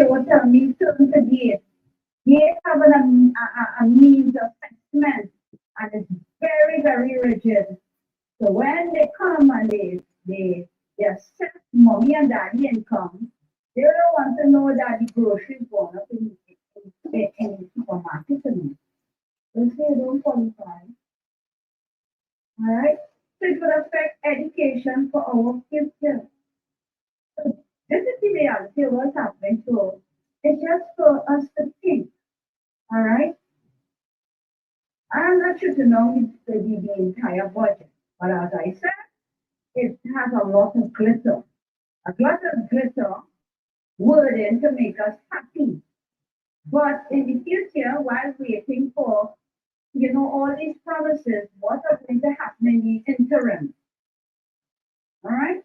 they will tell me turn to gate. Gate have a means of assessment and it's very, very rigid. So when they come and they assess mommy and daddy income, they don't want to know that the grocery is going up in the supermarket. They say they don't qualify. All right. So it will affect education for our future. So this is the reality of what's happening. So it's just for us to think. All right. I'm not sure to know the entire budget, but as I said, it has a lot of glitter. A lot of glitter wording to make us happy. But in the future, while waiting for all these promises, what are going to happen in the interim? All right.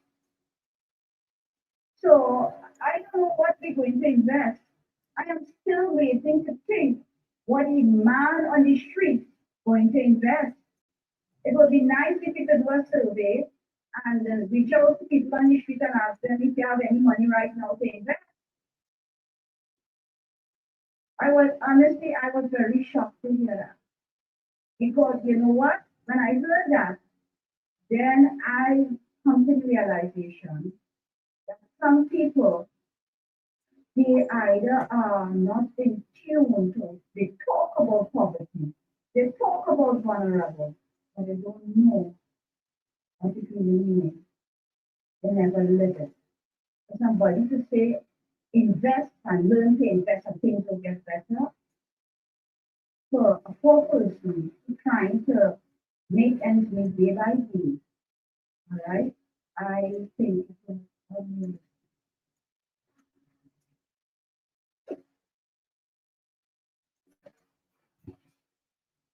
So I don't know what we're going to invest. I am still waiting to think what the man on the street going to invest. It would be nice if we could do a survey and reach out to people on the street and ask them if they have any money right now to invest. I was very shocked to hear that. Because you know what? When I heard that, then I come to the realization that some people, they either are not in tune to, they talk about poverty, they talk about vulnerable, but they don't know what it really means. They never live it. For somebody to say, invest and learn to invest and things will get better, for a poor person trying to make ends meet day by day, all right, I think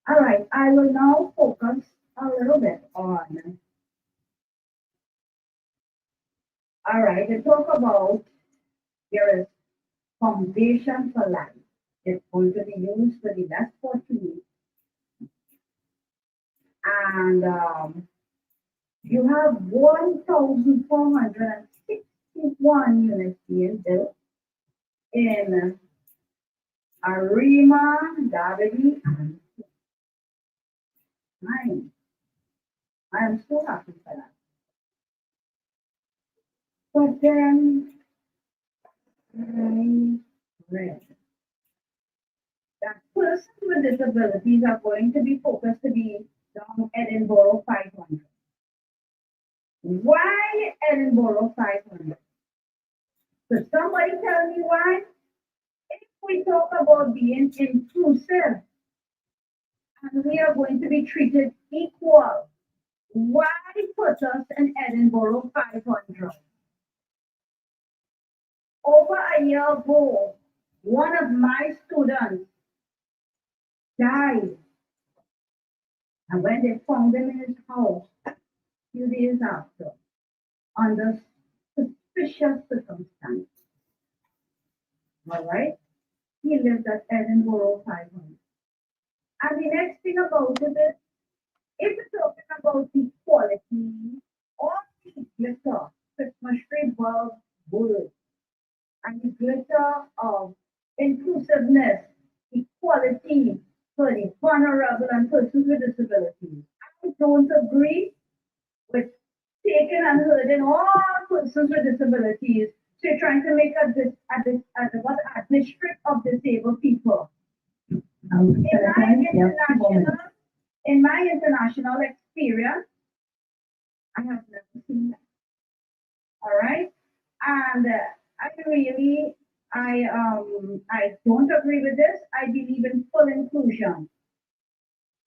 all right, I will now focus a little bit on, all right, to talk about there is foundation for life. It's going to be used for the less fortunate. And you have 1,461 units being built in Arima, Davidi, and Nine. I am so happy for that. But then I read that persons with disabilities are going to be focused to be down Edinburgh 500. Why Edinburgh 500? Could somebody tell me why? If we talk about being inclusive and we are going to be treated equal, why put us in Edinburgh 500? Over a year ago, one of my students died. And when they found him in his house, a few days after, under suspicious circumstances, all right, he lived at Edinburgh 500. And the next thing about it is, if you're talking about equality, all the glitter, Christmas tree bulb, wood, and the glitter of inclusiveness, equality for the vulnerable and persons with disabilities. I don't agree with taking and hurting all persons with disabilities. So you're trying to make a district of disabled people. In my international experience, I have never seen that. All right, and I don't agree with this. I believe in full inclusion.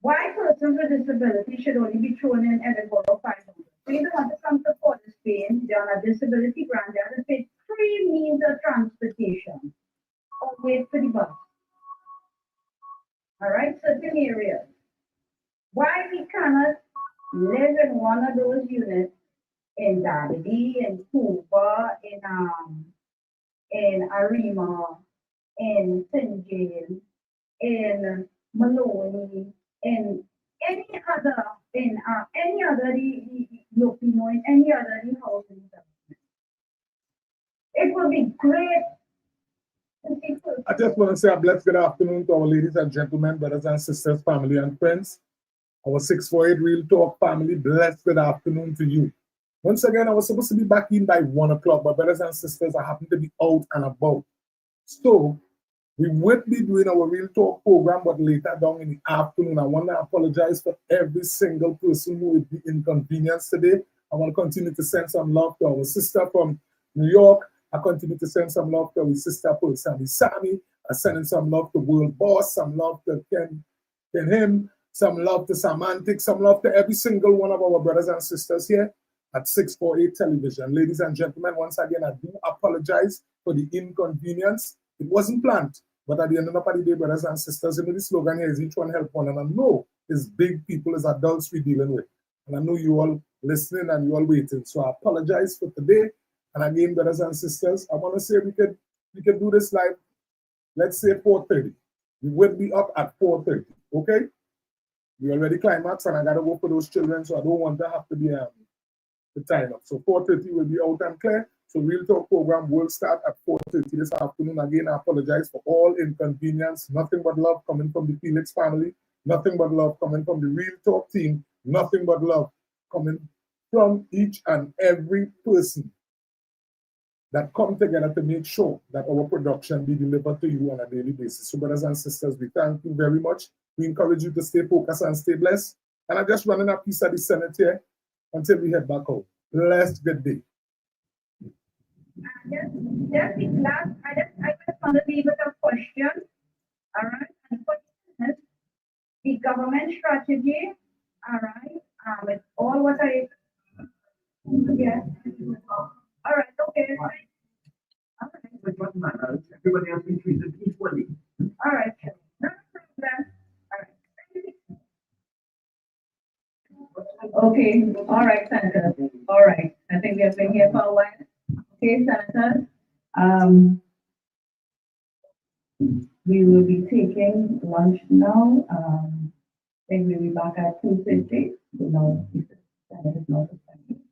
Why persons with disability should only be thrown in Edinburgh 500? So you don't want to come to Port of Spain, they're on a disability grant, they have to pay 3 means of transportation or wait for the bus. All right, certain areas. Why we cannot live in one of those units in Davidi, in Cuba, in Arima, in St. James, in Maloney, in any other Filipino, in any other housing development. It will be great I just want to say a blessed good afternoon to our ladies and gentlemen, brothers and sisters, family and friends. Our 648 Real Talk family, blessed good afternoon to you. Once again, I was supposed to be back in by 1 o'clock, but brothers and sisters, I happen to be out and about. So we won't be doing our Real Talk program, but later down in the afternoon. I want to apologize for every single person who would be inconvenienced today. I want to continue to send some love to our sister from New York. I continue to send some love to our sister Paul Sammy. I sending some love to World Boss, some love to Ken Him, some love to Samantic, some love to every single one of our brothers and sisters here at 648 Television. Ladies and gentlemen, once again, I do apologize for the inconvenience. It wasn't planned, but at the end of the day, brothers and sisters, you know, the slogan here is each one help one, and I know it's big people, it's adults we're dealing with. And I know you all listening and you all waiting. So I apologize for today. And again, brothers and sisters, I want to say we can do this live, let's say 4:30. We will be up at 4:30, okay? We already climax and I got to go for those children, so I don't want to have to be the time up. So 4:30 will be out and clear. So Real Talk program will start at 4:30 this afternoon. Again, I apologize for all inconvenience. Nothing but love coming from the Felix family. Nothing but love coming from the Real Talk team. Nothing but love coming from each and every person that come together to make sure that our production be delivered to you on a daily basis. So brothers and sisters, we thank you very much. We encourage you to stay focused and stay blessed. And I'm just running a piece of the Senate here until we head back home. Blessed good day. Just last, I just want to leave with a question. All right. And the question is the government strategy. All right. It's all what I, yes. All right, okay. All right. But what matters, everybody has been treated equally. All right, no problem. All right. Okay, all right, Senator. All right, I think we have been here for a while. Okay, Senator. We will be taking lunch now. I think we'll be back at 2:50. You know, Senator is not expecting.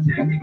Shaking